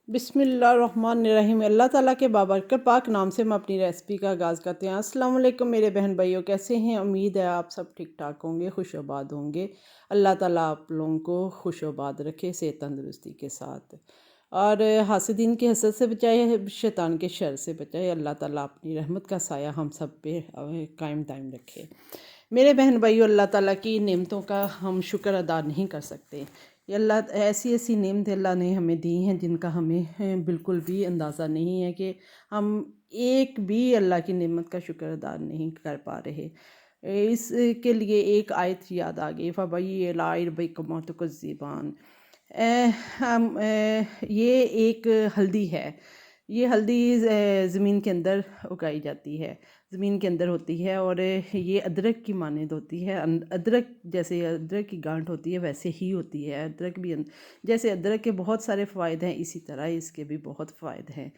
बिस्मिल्लाहिर्रहमानिर्रहीम। अल्लाह ताला के बाबरकत पाक नाम से हम अपनी रेसिपी का आगाज़ करते हैं। अस्सलाम वालेकुम मेरे बहन भाइयों, कैसे हैं? उम्मीद है आप सब ठीक ठाक होंगे, खुशआबाद होंगे। अल्लाह ताला आप लोगों को खुशआबाद रखे, सेहत तंदुरुस्ती के साथ, और हासिदीन के हसद से बचाए, शैतान के शर से बचाए। अल्लाह ताला अपनी रहमत का साया हम सब पे कायम दायम रखे। मेरे बहन भाइयों, अल्लाह ताला की नेमतों का हम शुक्र अदा नहीं कर सकते। ये अल्लाह ऐसी ऐसी नेमतें अल्लाह ने हमें दी हैं जिनका हमें बिल्कुल भी अंदाज़ा नहीं है कि हम एक भी अल्लाह की नेमत का शुक्र अदा नहीं कर पा रहे। इसके लिए एक आयत याद आ गई, फ़बई लाइरबकमतुकज़िबान। हम ये एक हल्दी है। ये हल्दी ज़मीन के अंदर उगाई जाती है, ज़मीन के अंदर होती है, और ये अदरक की मानद होती है। अदरक जैसे अदरक की गांठ होती है वैसे ही होती है। अदरक भी जैसे अदरक के बहुत सारे फ़ायदे हैं, इसी तरह इसके भी बहुत फ़ायदे हैं।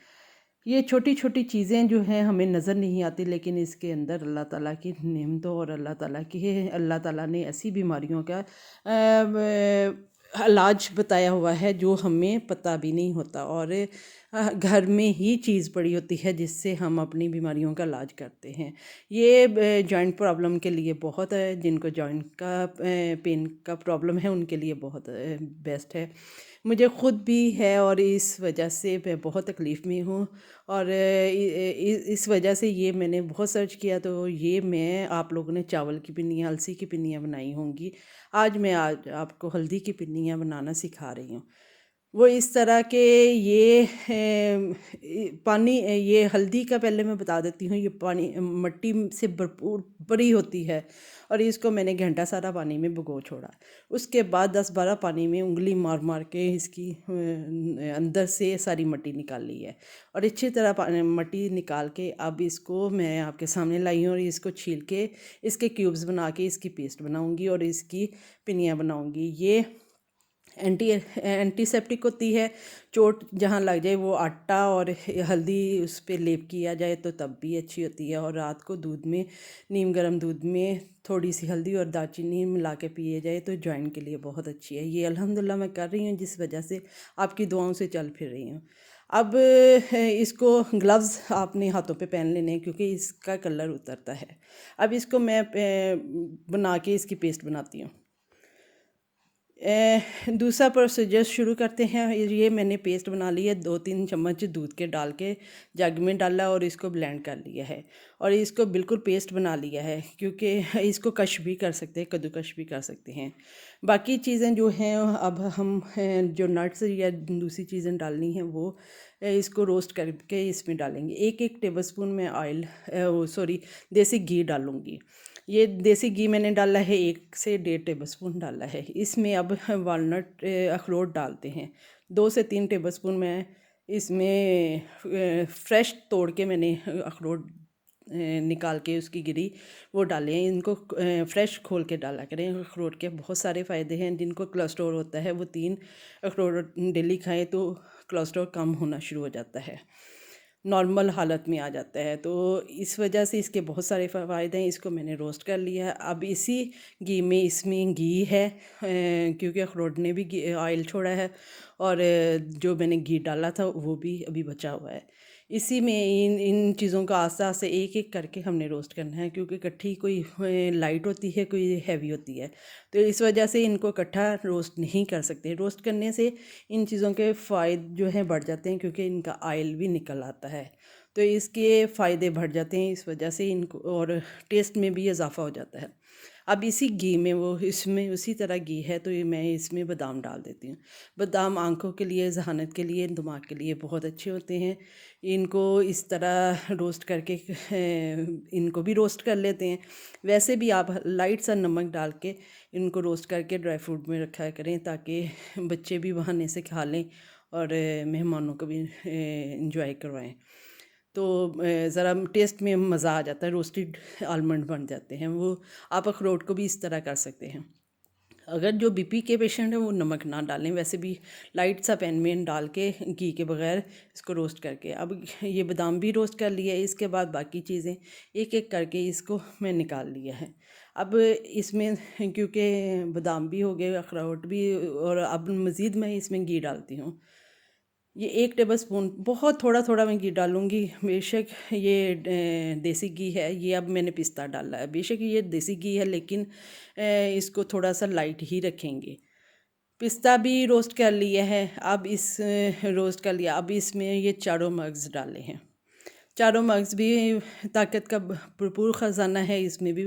ये छोटी छोटी चीज़ें जो हैं हमें नज़र नहीं आती, लेकिन इसके अंदर अल्लाह ताला की नेमतों और अल्लाह ताला ने ऐसी बीमारियों का इलाज बताया हुआ है जो हमें पता भी नहीं होता, और घर में ही चीज़ पड़ी होती है जिससे हम अपनी बीमारियों का इलाज करते हैं। ये जॉइंट प्रॉब्लम के लिए बहुत है, जिनको जॉइंट का पेन का प्रॉब्लम है उनके लिए बहुत बेस्ट है। मुझे ख़ुद भी है और इस वजह से मैं बहुत तकलीफ़ में हूँ, और इस वजह से ये मैंने बहुत सर्च किया, तो ये मैं आप लोगों ने चावल की पिन्नियाँ, अलसी की पिन्नियाँ बनाई होंगी। आज आपको हल्दी की पिन्नियाँ बनाना सिखा रही हूँ। वो इस तरह के ये पानी, ये हल्दी का पहले मैं बता देती हूँ। ये पानी मिट्टी से भरपूर भरी होती है, और इसको मैंने घंटा सारा पानी में भिगो छोड़ा। उसके बाद 10-12 पानी में उंगली मार मार के इसकी अंदर से सारी मिट्टी निकाल ली है, और अच्छी तरह मिट्टी निकाल के अब इसको मैं आपके सामने लाई हूँ, और इसको छील के इसके क्यूब्स बना के इसकी पेस्ट बनाऊँगी और इसकी पिन्नियाँ बनाऊँगी। ये एंटीसेप्टिक होती है। चोट जहाँ लग जाए वो आटा और हल्दी उस पर लेप किया जाए तो तब भी अच्छी होती है, और रात को दूध में, नीम गर्म दूध में थोड़ी सी हल्दी और दालचीनी मिला के पिए जाए तो जॉइंट के लिए बहुत अच्छी है। ये अल्हम्दुलिल्लाह मैं कर रही हूँ, जिस वजह से आपकी दुआओं से चल फिर रही हूँ। अब इसको ग्लव्स आपने हाथों पे पहन लेने हैं क्योंकि इसका कलर उतरता है। अब इसको मैं बना के इसकी पेस्ट बनाती हूँ। दूसरा प्रोसीजर शुरू करते हैं। ये मैंने पेस्ट बना ली है, 2-3 चम्मच दूध के डाल के जग में डाला और इसको ब्लेंड कर लिया है, और इसको बिल्कुल पेस्ट बना लिया है, क्योंकि इसको कश भी कर सकते हैं, कद्दूकश भी कर सकते हैं। बाकी चीज़ें जो हैं अब हम जो नट्स या दूसरी चीज़ें डालनी हैं वो इसको रोस्ट करके इसमें डालेंगे। 1-1 टेबलस्पून में देसी घी डालूँगी। ये देसी घी मैंने डाला है, 1 से 1.5 टेबलस्पून डाला है। इसमें अब वालनट अखरोट डालते हैं, 2 से 3 टेबलस्पून। मैं इसमें फ्रेश तोड़ के मैंने अखरोट निकाल के उसकी गिरी वो डाले हैं। इनको फ्रेश खोल के डाला करें। अखरोट के बहुत सारे फ़ायदे हैं। जिनको कोलेस्ट्रॉल होता है वो 3 अखरोट डेली खाएं तो कोलेस्ट्रॉल कम होना शुरू हो जाता है, नॉर्मल हालत में आ जाता है। तो इस वजह से इसके बहुत सारे फ़ायदे हैं। इसको मैंने रोस्ट कर लिया है। अब इसी घी में, इसमें घी है क्योंकि अखरोट ने भी ऑयल छोड़ा है, और जो मैंने घी डाला था वो भी अभी बचा हुआ है। इसी में इन इन चीज़ों का आस्ते आस्ते एक एक करके हमने रोस्ट करना है, क्योंकि इकट्ठी कोई लाइट होती है, कोई हैवी होती है, तो इस वजह से इनको इकट्ठा रोस्ट नहीं कर सकते। रोस्ट करने से इन चीज़ों के फ़ायदे जो हैं बढ़ जाते हैं, क्योंकि इनका ऑयल भी निकल आता है, तो इसके फ़ायदे बढ़ जाते हैं इस वजह से इनको, और टेस्ट में भी इजाफ़ा हो जाता है। अब इसी घी में, वो इसमें उसी तरह घी है तो ये मैं इसमें बादाम डाल देती हूँ। बादाम आँखों के लिए, ज़हानत के लिए, दिमाग के लिए बहुत अच्छे होते हैं। इनको इस तरह रोस्ट करके इनको भी रोस्ट कर लेते हैं। वैसे भी आप लाइट सा नमक डाल के इनको रोस्ट करके ड्राई फ्रूट में रखा करें, ताकि बच्चे भी बहाने से खा लें और मेहमानों को भी इंजॉय करवाएं। तो ज़रा टेस्ट में मज़ा आ जाता है। रोस्टेड आलमंड बन जाते हैं वो। आप अखरोट को भी इस तरह कर सकते हैं। अगर जो बीपी के पेशेंट हैं वो नमक ना डालें, वैसे भी लाइट सा पैन में डाल के घी के बगैर इसको रोस्ट करके। अब ये बादाम भी रोस्ट कर लिया है। इसके बाद बाकी चीज़ें एक एक करके इसको मैं निकाल लिया है। अब इसमें क्योंकि बादाम भी हो गए, अखरोट भी, और अब मज़ीद मैं इसमें घी डालती हूँ। ये 1 टेबल स्पून, बहुत थोड़ा थोड़ा मैं घी डालूँगी। बेशक ये देसी घी है, ये अब मैंने पिस्ता डाला है। बेशक ये देसी घी है, लेकिन इसको थोड़ा सा लाइट ही रखेंगे। पिस्ता भी रोस्ट कर लिया है, अब इस रोस्ट कर लिया, अब इसमें ये चारों मग्स डाले हैं। चारों मग्स भी ताकत का भरपूर ख़जाना है। इसमें भी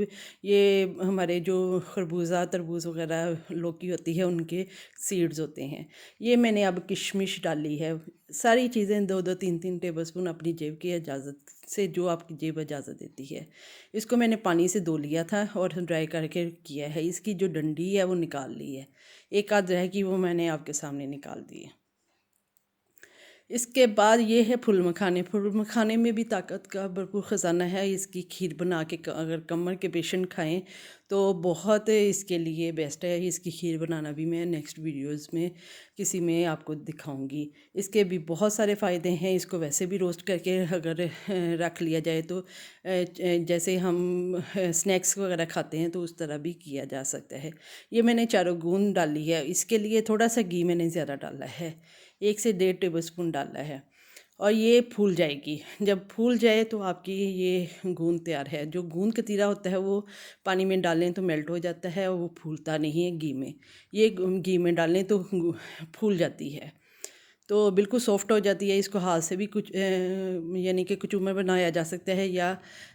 ये हमारे जो खरबूजा तरबूज वगैरह लौकी होती है उनके सीड्स होते हैं। ये मैंने अब किशमिश डाली है। सारी चीज़ें 2-2 3-3 टेबलस्पून अपनी जेब की इजाज़त से, जो आपकी जेब इजाज़त देती है। इसको मैंने पानी से धो लिया था और ड्राई करके किया है। इसकी जो डंडी है वो निकाल ली है, एक आध रह की वो मैंने आपके सामने निकाल दी है। इसके बाद ये है फुल मखाने। फुल मखाने में भी ताकत का भरपूर ख़जाना है। इसकी खीर बना के अगर कमर के पेशेंट खाएं तो बहुत इसके लिए बेस्ट है। इसकी खीर बनाना भी मैं नेक्स्ट वीडियोस में किसी में आपको दिखाऊंगी। इसके भी बहुत सारे फ़ायदे हैं। इसको वैसे भी रोस्ट करके अगर रख लिया जाए तो जैसे हम स्नैक्स वगैरह खाते हैं तो उस तरह भी किया जा सकता है। ये मैंने चारों गूंद डाली है। इसके लिए थोड़ा सा घी मैंने ज़्यादा डाला है, 1 से 1.5 टेबलस्पून डाला है। और ये फूल जाएगी। जब फूल जाए तो आपकी ये गूंद तैयार है। जो गूंद कतीरा होता है वो पानी में डालें तो मेल्ट हो जाता है और वो फूलता नहीं है घी में। ये घी में डालें तो फूल जाती है, तो बिल्कुल सॉफ्ट हो जाती है। इसको हाथ से भी कुछ यानी कि कुचूमर बनाया जा सकता है, या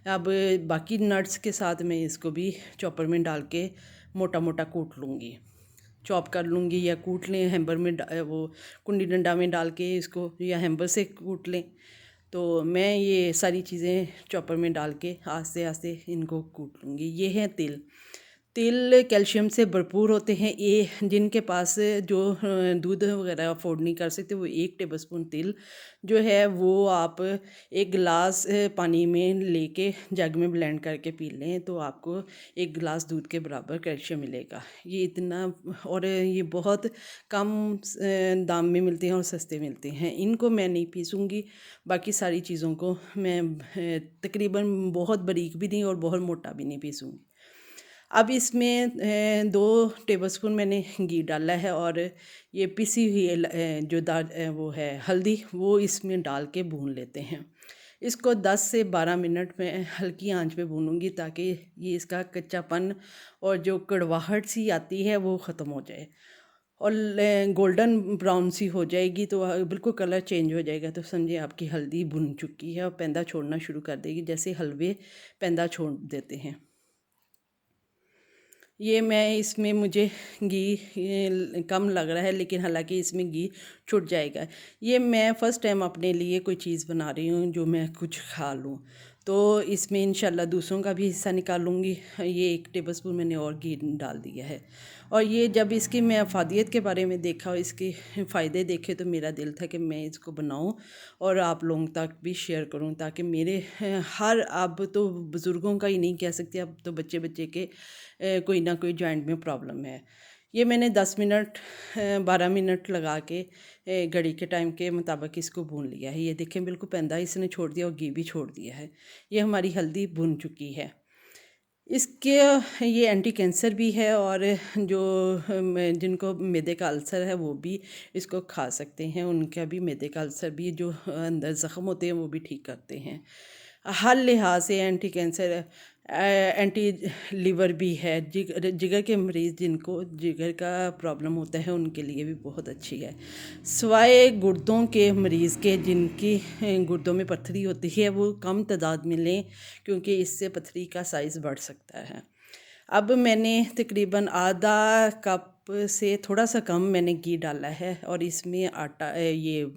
अब बाकी नट्स के साथ मैं इसको भी चॉपर में डाल के मोटा मोटा कूट लूँगी, चॉप कर लूँगी, या कूट लें हैम्बर में वो कुंडी डंडा में डाल के इसको, या हैम्बर से कूट लें। तो मैं ये सारी चीज़ें चॉपर में डाल के आस्ते आस्ते इनको कूट लूँगी। ये है तिल। तिल कैल्शियम से भरपूर होते हैं। ये जिनके पास जो दूध वगैरह अफोर्ड नहीं कर सकते, वो 1 टेबलस्पून तिल जो है वो आप 1 गिलास पानी में लेके जग में ब्लेंड करके पी लें तो आपको 1 गिलास दूध के बराबर कैल्शियम मिलेगा। ये इतना, और ये बहुत कम दाम में मिलते हैं और सस्ते मिलते हैं। इनको मैं नहीं पीसूँगी, बाकी सारी चीज़ों को मैं तकरीबन बहुत बारीक भी नहीं और बहुत मोटा भी नहीं पीसूँगी। अब इसमें 2 टेबलस्पून मैंने घी डाला है, और ये पिसी हुई जो वो है हल्दी, वो इसमें डाल के भून लेते हैं। इसको 10 से 12 मिनट में हल्की आंच पे भूनूंगी ताकि ये इसका कच्चापन और जो कड़वाहट सी आती है वो ख़त्म हो जाए, और गोल्डन ब्राउन सी हो जाएगी तो बिल्कुल कलर चेंज हो जाएगा। तो समझिए आपकी हल्दी भुन चुकी है और पैंदा छोड़ना शुरू कर देगी, जैसे हलवे पैंदा छोड़ देते हैं। ये मैं इसमें मुझे घी कम लग रहा है, लेकिन हालांकि इसमें घी छूट जाएगा। ये मैं फ़र्स्ट टाइम अपने लिए कोई चीज़ बना रही हूँ जो मैं कुछ खा लूँ, तो इसमें इंशाल्लाह दूसरों का भी हिस्सा निकालूंगी। ये 1 टेबलस्पून मैंने और घी डाल दिया है। और ये जब इसकी मैं अफादियत के बारे में देखा और इसके फ़ायदे देखे तो मेरा दिल था कि मैं इसको बनाऊं और आप लोगों तक भी शेयर करूं, ताकि मेरे हर, अब तो बुज़ुर्गों का ही नहीं कह सकते, अब तो बच्चे बच्चे के कोई ना कोई जॉइंट में प्रॉब्लम है। ये मैंने 10 मिनट 12 मिनट लगा के घड़ी के टाइम के मुताबिक इसको भून लिया है। ये देखें बिल्कुल पैंदा इसने छोड़ दिया और घी भी छोड़ दिया है। ये हमारी हल्दी भुन चुकी है। इसके ये एंटी कैंसर भी है, और जो जिनको मैदे का अल्सर है वो भी इसको खा सकते हैं। उनका भी मैदे का अल्सर भी, जो अंदर ज़ख़म होते हैं वो भी ठीक करते हैं। हर लिहाज से एंटी कैंसर, एंटी लीवर भी है। जिगर के मरीज़ जिनको जिगर का प्रॉब्लम होता है उनके लिए भी बहुत अच्छी है। सिवाय गुर्दों के मरीज़ के जिनकी गुर्दों में पत्थरी होती है वो कम तादाद में लें, क्योंकि इससे पत्थरी का साइज़ बढ़ सकता है। अब मैंने तकरीबन आधा कप से थोड़ा सा कम मैंने घी डाला है, और इसमें आटा, ये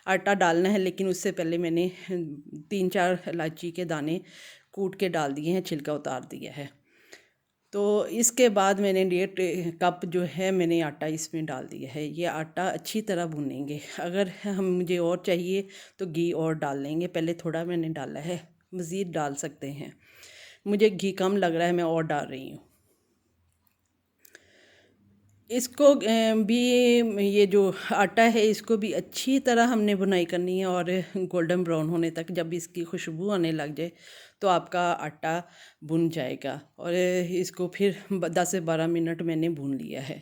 आटा डालना है, लेकिन उससे पहले मैंने 3-4 इलायची के दाने कूट के डाल दिए हैं, छिलका उतार दिया है। तो इसके बाद मैंने 1.5 कप जो है मैंने आटा इसमें डाल दिया है। ये आटा अच्छी तरह भूनेंगे। अगर हम मुझे और चाहिए तो घी और डाल लेंगे, पहले थोड़ा मैंने डाला है, मज़ीद डाल सकते हैं। मुझे घी कम लग रहा है, मैं और डाल रही हूँ। इसको भी, ये जो आटा है इसको भी अच्छी तरह हमने भुनाई करनी है, और गोल्डन ब्राउन होने तक। जब इसकी खुशबू आने लग जाए तो आपका आटा भुन जाएगा। और इसको फिर 10 से 12 मिनट मैंने भून लिया है।